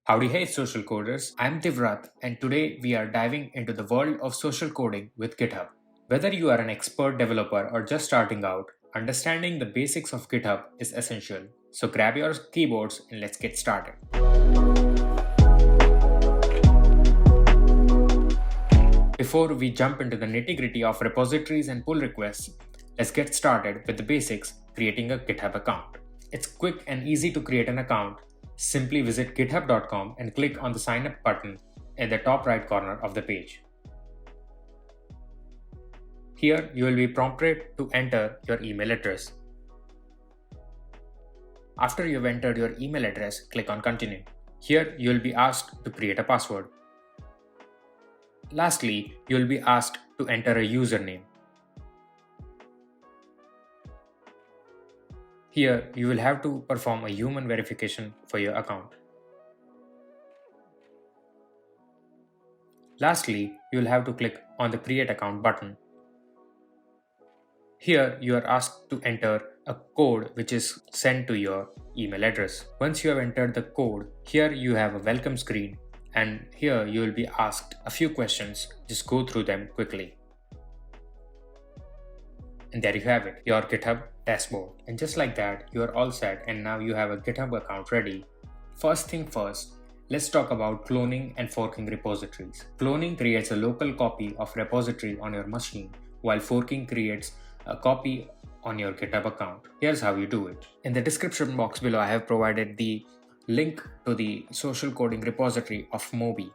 Howdy, hey social coders, I'm Devrat, and today we are diving into the world of social coding with GitHub. Whether you are an expert developer or just starting out, understanding the basics of GitHub is essential. So grab your keyboards and let's get started. Before we jump into the nitty-gritty of repositories and pull requests, let's get started with the basics, creating a GitHub account. It's quick and easy to create an account. Simply visit github.com and click on the sign up button at the top right corner of the page. Here you will be prompted to enter your email address. After you've entered your email address, click on continue. Here you will be asked to create a password. Lastly, you will be asked to enter a username. Here, you will have to perform a human verification for your account. Lastly, you will have to click on the Create Account button. Here, you are asked to enter a code which is sent to your email address. Once you have entered the code, here you have a welcome screen, and here you will be asked a few questions. Just go through them quickly. And there you have it, your GitHub dashboard. And just like that, you are all set and now you have a GitHub account ready. First thing first, let's talk about cloning and forking repositories. Cloning creates a local copy of repository on your machine, while forking creates a copy on your GitHub account. Here's how you do it. In the description box below, I have provided the link to the social coding repository of Mobi.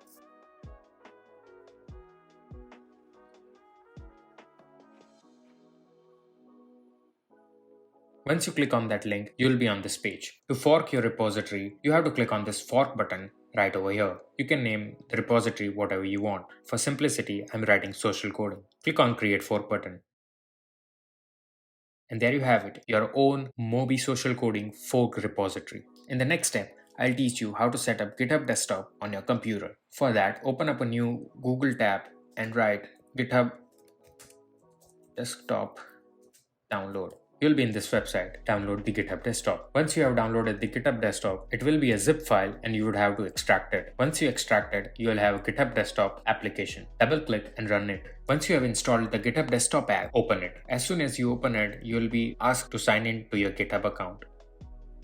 Once you click on that link, you will be on this page. To fork your repository, you have to click on this fork button right over here. You can name the repository whatever you want. For simplicity, I'm writing social coding. Click on create fork button. And there you have it, your own Mobi social coding fork repository. In the next step, I'll teach you how to set up GitHub Desktop on your computer. For that, open up a new Google tab and write GitHub Desktop download. You'll be in this website. Download the GitHub Desktop. Once you have downloaded the GitHub Desktop, it will be a zip file and you would have to extract it. Once you extract it, you will have a GitHub Desktop application. Double click and run it. Once you have installed the GitHub Desktop app, open it. As soon as you open it, you will be asked to sign in to your GitHub account.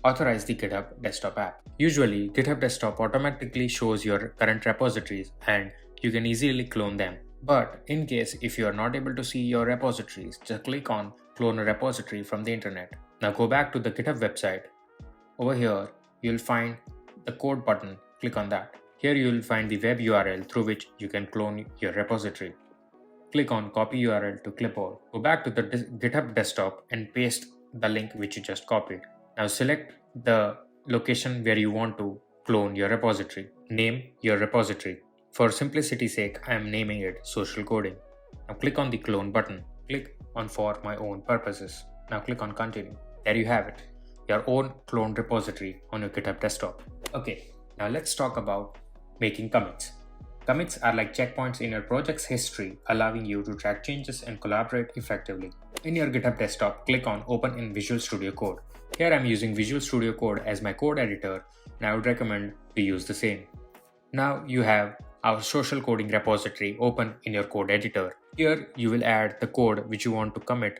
Authorize the GitHub Desktop app. Usually, GitHub Desktop automatically shows your current repositories and you can easily clone them. But in case if you are not able to see your repositories, just click on clone a repository from the internet. Now go back to the GitHub website. Over here, you'll find the code button. Click on that. Here you will find the web URL through which you can clone your repository. Click on copy URL to clipboard. Go back to the GitHub desktop and paste the link which you just copied. Now select the location where you want to clone your repository. Name your repository. For simplicity's sake, I am naming it social coding. Now click on the clone button. Click on for my own purposes. Now click on continue. There you have it, your own cloned repository on your GitHub desktop. Okay, now let's talk about making commits. Commits are like checkpoints in your project's history, allowing you to track changes and collaborate effectively. In your GitHub desktop, click on Open in Visual Studio Code. Here I'm using Visual Studio Code as my code editor, and I would recommend to use the same. Now you have our social coding repository open in your code editor. Here you will add the code which you want to commit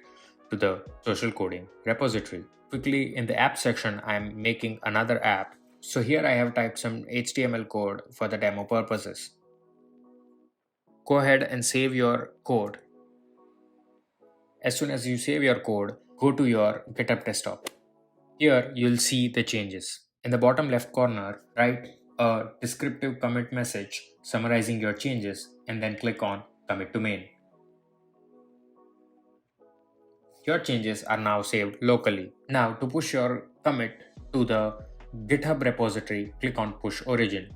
to the social coding repository. Quickly in the app section, I am making another app. So here I have typed some HTML code for the demo purposes. Go ahead and save your code. As soon as you save your code, go to your GitHub desktop. Here you'll see the changes. In the bottom left corner, write a descriptive commit message summarizing your changes and then click on commit to main. Your changes are now saved locally. Now to push your commit to the GitHub repository, click on push origin.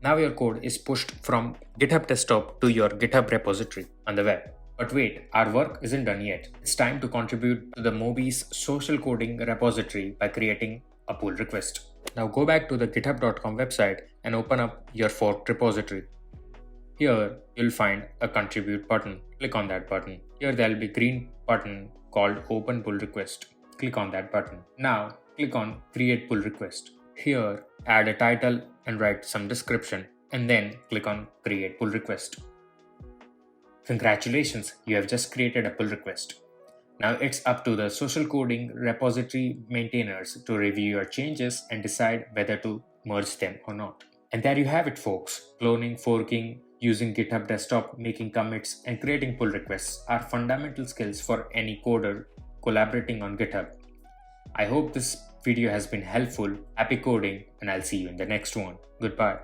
Now your code is pushed from GitHub desktop to your GitHub repository on the web. But wait, our work isn't done yet. It's time to contribute to the Mobi's social coding repository by creating a pull request. Now go back to the github.com website and open up your forked repository. Here you'll find a contribute button. Click on that button. Here there will be a green button called open pull request. Click on that button. Now click on create pull request. Here add a title and write some description, and then click on create pull request. Congratulations, you have just created a pull request. Now it's up to the social coding repository maintainers to review your changes and decide whether to merge them or not. And there you have it, folks. Cloning, forking, using GitHub Desktop, making commits, and creating pull requests are fundamental skills for any coder collaborating on GitHub. I hope this video has been helpful. Happy coding, and I'll see you in the next one. Goodbye.